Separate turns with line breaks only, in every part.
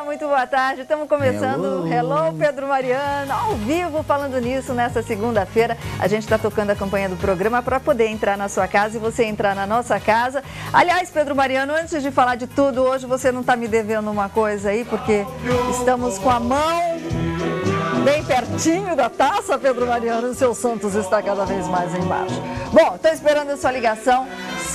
muito boa tarde. Estamos começando Hello Pedro Mariano, ao vivo, falando nisso nessa segunda-feira. A gente está tocando a campanha do programa para poder entrar na sua casa e você entrar na nossa casa. Aliás, Pedro Mariano, antes de falar de tudo, hoje você não está me devendo uma coisa aí, porque estamos com a mão bem pertinho da taça, Pedro Mariano, e o seu Santos está cada vez mais embaixo. Bom, estou esperando a sua ligação,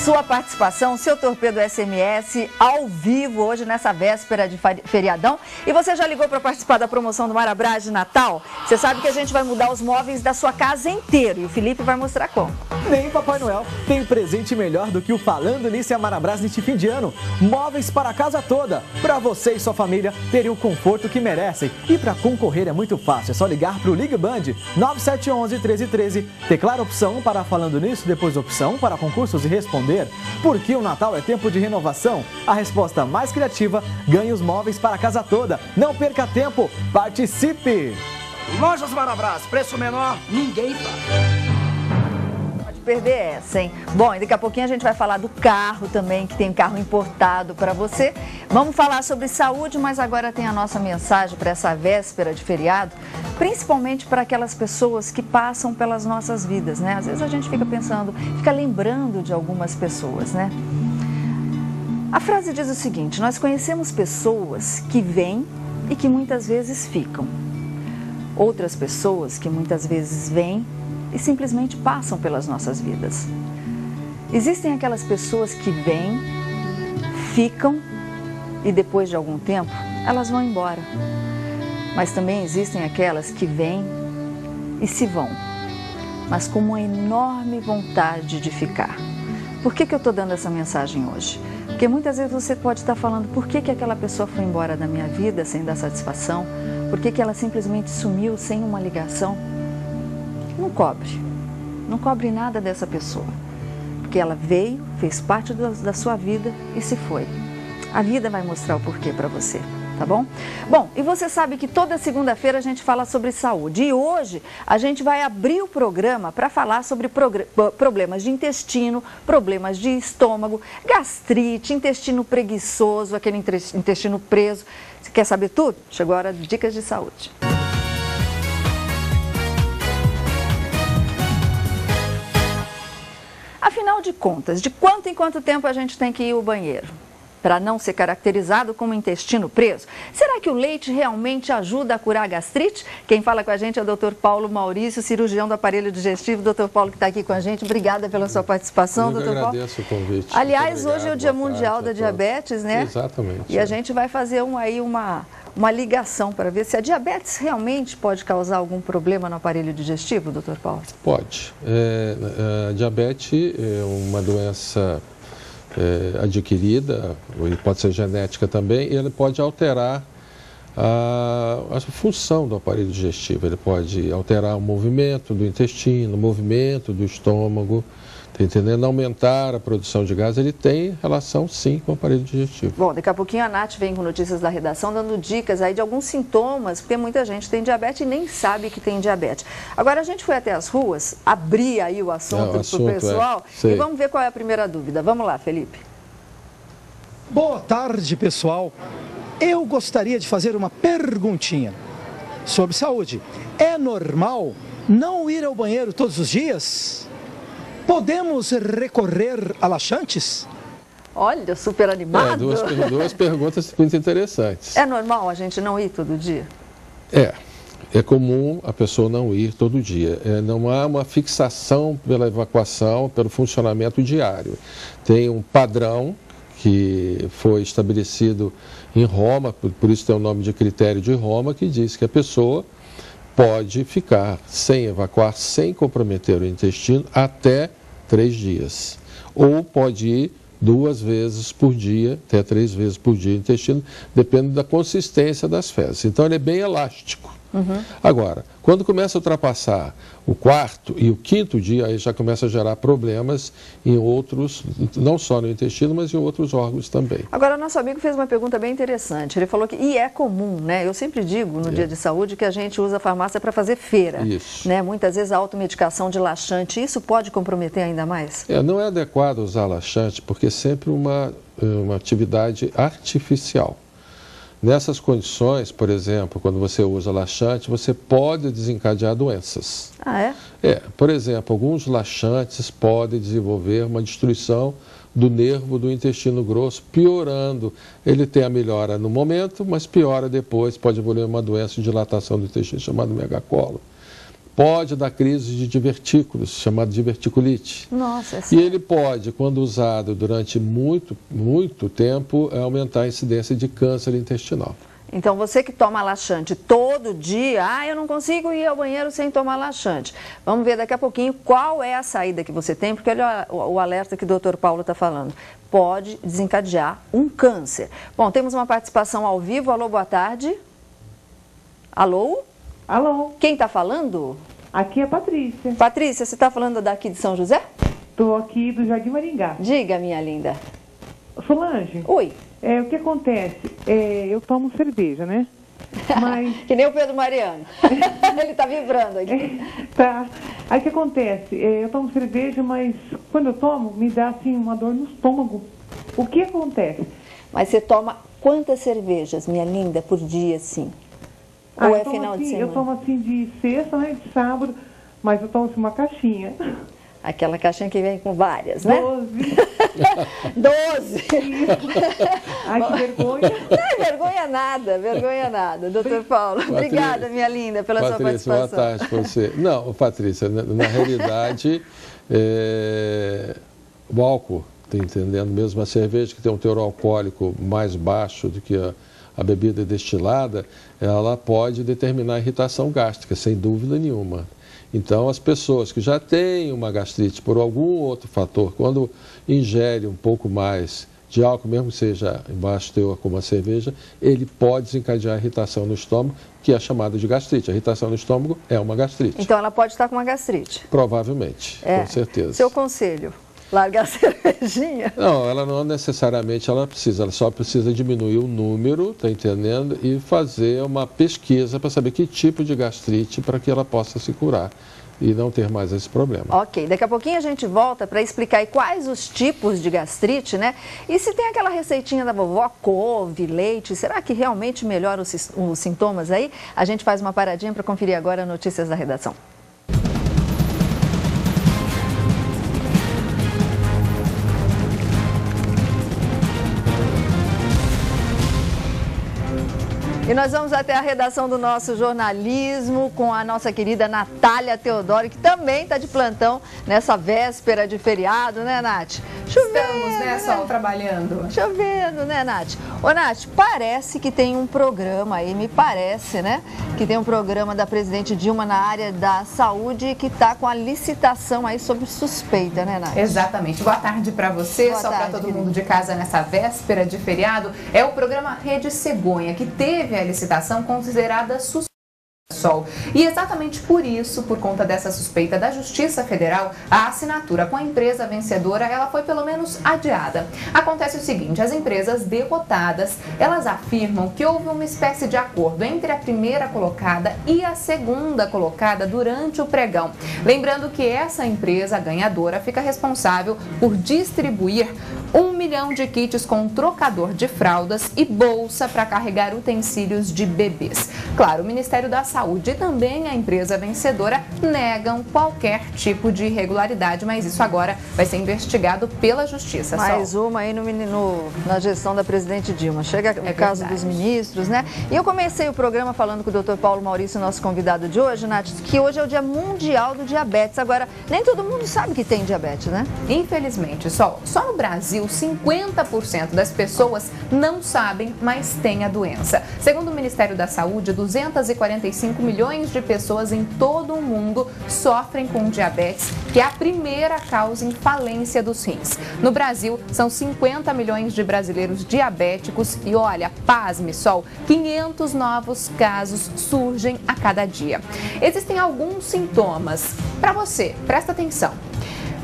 sua participação, seu torpedo SMS ao vivo hoje nessa véspera de feriadão. E você já ligou para participar da promoção do Marabras de Natal? Você sabe que a gente vai mudar os móveis da sua casa inteiro e o Felipe vai mostrar como.
Nem Papai Noel tem presente melhor do que o Falando Nisso e a Marabras neste fim de ano. Móveis para a casa toda, para você e sua família terem o conforto que merecem. E para concorrer é muito fácil, é só ligar para o Ligue Band 9711 1313, teclar opção 1 para Falando Nisso, depois opção 1 para concursos e responder. Porque o Natal é tempo de renovação? A resposta mais criativa ganha os móveis para a casa toda. Não perca tempo, participe!
Lojas Marabras, preço menor, ninguém faz.
Perder essa, hein? Bom, e daqui a pouquinho a gente vai falar do carro também, que tem carro importado para você. Vamos falar sobre saúde, mas agora tem a nossa mensagem para essa véspera de feriado, principalmente para aquelas pessoas que passam pelas nossas vidas, né? Às vezes a gente fica pensando, fica lembrando de algumas pessoas, né? A frase diz o seguinte: nós conhecemos pessoas que vêm e que muitas vezes ficam. Outras pessoas que muitas vezes vêm e simplesmente passam pelas nossas vidas. Existem aquelas pessoas que vêm, ficam e depois de algum tempo elas vão embora. Mas também existem aquelas que vêm e se vão, mas com uma enorme vontade de ficar. Por que eu estou dando essa mensagem hoje? Porque muitas vezes você pode estar falando: por que aquela pessoa foi embora da minha vida sem dar satisfação? Por que ela simplesmente sumiu sem uma ligação? Não cobre nada dessa pessoa, porque ela veio, fez parte da sua vida e se foi. A vida vai mostrar o porquê para você, tá bom? Bom, e você sabe que toda segunda-feira a gente fala sobre saúde e hoje a gente vai abrir o programa para falar sobre problemas de intestino, problemas de estômago, gastrite, intestino preguiçoso, aquele intestino preso. Você quer saber tudo? Chegou a hora de dicas de saúde. Afinal de contas, de quanto em quanto tempo a gente tem que ir ao banheiro? Para não ser caracterizado como intestino preso? Será que o leite realmente ajuda a curar a gastrite? Quem fala com a gente é o Dr. Paulo Maurício, cirurgião do aparelho digestivo. Dr. Paulo, que está aqui com a gente, obrigada pela sua participação, Dr. Paulo.
Eu agradeço o convite.
Aliás, hoje é o Dia Mundial da Diabetes, né?
Exatamente.
E a gente vai fazer uma ligação para ver se a diabetes realmente pode causar algum problema no aparelho digestivo, Dr. Paulo?
Pode. A diabetes é uma doença adquirida, ou pode ser genética também, e ele pode alterar a função do aparelho digestivo. Ele pode alterar o movimento do intestino, o movimento do estômago, tá entendendo? Aumentar a produção de gás. Ele tem relação, sim, com o aparelho digestivo.
Bom, daqui a pouquinho a Nath vem com notícias da redação, dando dicas aí de alguns sintomas, porque muita gente tem diabetes e nem sabe que tem diabetes. Agora, a gente foi até as ruas, abrir aí o assunto para o pessoal e vamos ver qual é a primeira dúvida. Vamos lá, Felipe.
Boa tarde, pessoal. Eu gostaria de fazer uma perguntinha sobre saúde. É normal não ir ao banheiro todos os dias? Podemos recorrer a laxantes?
Olha, super animado.
Duas perguntas muito interessantes.
É normal a gente não ir todo dia?
É comum a pessoa não ir todo dia. Não há uma fixação pela evacuação, pelo funcionamento diário. Tem um padrão que foi estabelecido em Roma, por isso tem o nome de critério de Roma, que diz que a pessoa pode ficar sem evacuar, sem comprometer o intestino, até 3 dias. Ou pode ir 2 vezes por dia, até 3 vezes por dia o intestino, depende da consistência das fezes. Então ele é bem elástico. Agora, quando começa a ultrapassar o 4º e o 5º dia, aí já começa a gerar problemas em outros, não só no intestino, mas em outros órgãos também.
Agora, nosso amigo fez uma pergunta bem interessante. Ele falou que, e é comum, né? Eu sempre digo no dia de saúde que a gente usa a farmácia para fazer feira.
Isso.
Né? Muitas vezes a automedicação de laxante, isso pode comprometer ainda mais?
Não é adequado usar laxante, porque é sempre uma atividade artificial. Nessas condições, por exemplo, quando você usa laxante, você pode desencadear doenças.
Ah, é?
Por exemplo, alguns laxantes podem desenvolver uma destruição do nervo do intestino grosso, piorando. Ele tem a melhora no momento, mas piora depois, pode evoluir uma doença de dilatação do intestino chamada megacolo. Pode dar crise de divertículos, chamada diverticulite.
Nossa,
e ele pode, quando usado durante muito tempo, aumentar a incidência de câncer intestinal.
Então, você que toma laxante todo dia, eu não consigo ir ao banheiro sem tomar laxante. Vamos ver daqui a pouquinho qual é a saída que você tem, porque olha o alerta que o Dr. Paulo está falando. Pode desencadear um câncer. Bom, temos uma participação ao vivo. Alô, boa tarde. Alô?
Alô?
Quem está falando?
Aqui é a Patrícia.
Patrícia, você está falando daqui de São José?
Estou aqui do Jardim Maringá.
Diga, minha linda.
Solange.
Oi.
O que acontece? Eu tomo cerveja, né? Mas...
Que nem o Pedro Mariano. Ele está vibrando aqui.
Tá. Aí o que acontece? Eu tomo cerveja, mas quando eu tomo, me dá assim uma dor no estômago. O que acontece?
Mas você toma quantas cervejas, minha linda, por dia, assim? Ou é final de semana?
Eu tomo assim de sexta, né, de sábado, mas eu tomo assim uma caixinha.
Aquela caixinha que vem com várias, né? 12.
Ai, que vergonha.
Não, vergonha nada. Doutor Paulo, obrigada, minha linda, pela sua participação.
Boa tarde para você. Não, Patrícia, na realidade, o álcool, tá entendendo? Mesmo a cerveja que tem um teor alcoólico mais baixo do que a bebida destilada, ela pode determinar irritação gástrica, sem dúvida nenhuma. Então, as pessoas que já têm uma gastrite por algum outro fator, quando ingere um pouco mais de álcool, mesmo que seja em baixo teor como a cerveja, ele pode desencadear irritação no estômago, que é chamada de gastrite. A irritação no estômago é uma gastrite.
Então, ela pode estar com uma gastrite?
Provavelmente, com certeza.
Seu conselho? Largar a cervejinha?
Não, ela não necessariamente ela só precisa diminuir o número, tá entendendo? E fazer uma pesquisa para saber que tipo de gastrite para que ela possa se curar e não ter mais esse problema.
Ok, daqui a pouquinho a gente volta para explicar aí quais os tipos de gastrite, né? E se tem aquela receitinha da vovó, couve, leite, será que realmente melhora os sintomas aí? A gente faz uma paradinha para conferir agora notícias da redação. E nós vamos até a redação do nosso jornalismo com a nossa querida Natália Teodoro, que também está de plantão nessa véspera de feriado, né, Nath? Chovendo,
estamos, né, Sol, trabalhando.
Chovendo, né, Nath? Ô, Nath, parece que tem um programa aí, me parece, né? Que tem um programa da presidente Dilma na área da saúde que está com a licitação aí sob suspeita, né, Nath?
Exatamente. Boa tarde para você,
Boa
só para todo mundo de casa nessa véspera de feriado. É o programa Rede Cegonha, que teve a licitação considerada suspeita. Sol. E exatamente por isso, por conta dessa suspeita da Justiça Federal, a assinatura com a empresa vencedora, ela foi pelo menos adiada. Acontece o seguinte, as empresas derrotadas, elas afirmam que houve uma espécie de acordo entre a primeira colocada e a segunda colocada durante o pregão. Lembrando que essa empresa ganhadora fica responsável por distribuir 1 milhão de kits com trocador de fraldas e bolsa para carregar utensílios de bebês. Claro, o Ministério da Saúde e também a empresa vencedora negam qualquer tipo de irregularidade, mas isso agora vai ser investigado pela Justiça.
Mais uma aí na gestão da presidente Dilma. Chega o caso dos ministros, né? E eu comecei o programa falando com o Dr. Paulo Maurício, nosso convidado de hoje, Nath, que hoje é o Dia Mundial do Diabetes. Agora, nem todo mundo sabe que tem diabetes, né?
Infelizmente, só no Brasil, 50% das pessoas não sabem, mas têm a doença. Segundo o Ministério da Saúde, 245 milhões de pessoas em todo o mundo sofrem com diabetes, que é a primeira causa em falência dos rins. No Brasil, são 50 milhões de brasileiros diabéticos e olha, pasme, Sol, 500 novos casos surgem a cada dia. Existem alguns sintomas. Para você, presta atenção.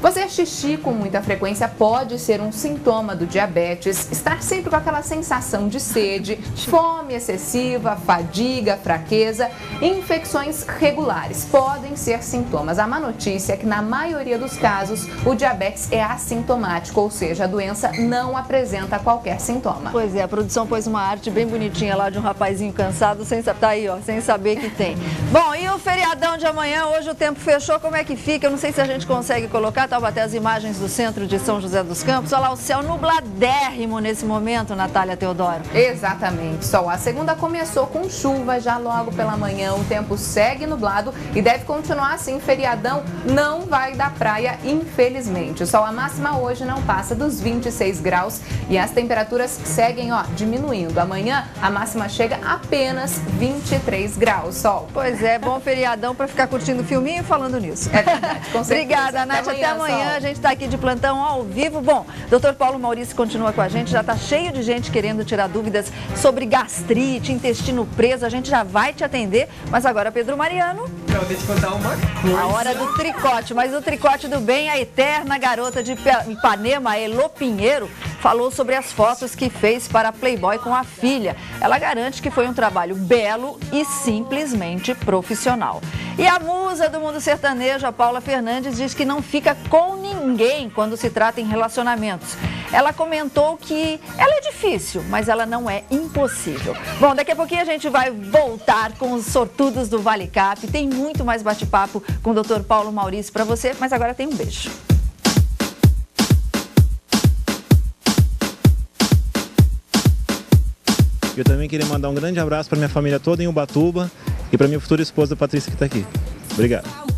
Fazer xixi com muita frequência pode ser um sintoma do diabetes. Estar sempre com aquela sensação de sede, fome excessiva, fadiga, fraqueza, infecções regulares podem ser sintomas. A má notícia é que na maioria dos casos o diabetes é assintomático, ou seja, a doença não apresenta qualquer sintoma.
Pois é, a produção pôs uma arte bem bonitinha lá de um rapazinho cansado, tá aí, ó, sem saber que tem. Bom, e o feriadão de amanhã, hoje o tempo fechou, como é que fica? Eu não sei se a gente consegue colocar, Taubaté, as imagens do centro de São José dos Campos. Olha lá o céu nubladérrimo nesse momento, Natália Teodoro.
Exatamente, Sol. A segunda começou com chuva já logo pela manhã. O tempo segue nublado e deve continuar assim. Feriadão não vai da praia, infelizmente. Sol, a máxima hoje não passa dos 26 graus e as temperaturas seguem, ó, diminuindo. Amanhã a máxima chega a apenas 23 graus, Sol.
Pois é, bom feriadão para ficar curtindo o filminho e falando nisso.
É verdade, com certeza.
Obrigada, Nath. Até amanhã. A gente está aqui de plantão ao vivo. Bom, Dr. Paulo Maurício continua com a gente. Já está cheio de gente querendo tirar dúvidas sobre gastrite, intestino preso. A gente já vai te atender. Mas agora, Pedro Mariano.
Não, deixa eu contar uma coisa.
A hora do tricote. Mas o tricote do bem, a eterna garota de Ipanema, Elô Pinheiro, falou sobre as fotos que fez para a Playboy com a filha. Ela garante que foi um trabalho belo e simplesmente profissional. E a musa do mundo sertanejo, a Paula Fernandes, diz que não fica com ninguém quando se trata em relacionamentos. Ela comentou que ela é difícil, mas ela não é impossível. Bom, daqui a pouquinho a gente vai voltar com os sortudos do Vale Cap. Tem muito mais bate-papo com o Dr. Paulo Maurício para você, mas agora tem um beijo.
Eu também queria mandar um grande abraço para minha família toda em Ubatuba e para minha futura esposa Patrícia, que está aqui. Obrigado.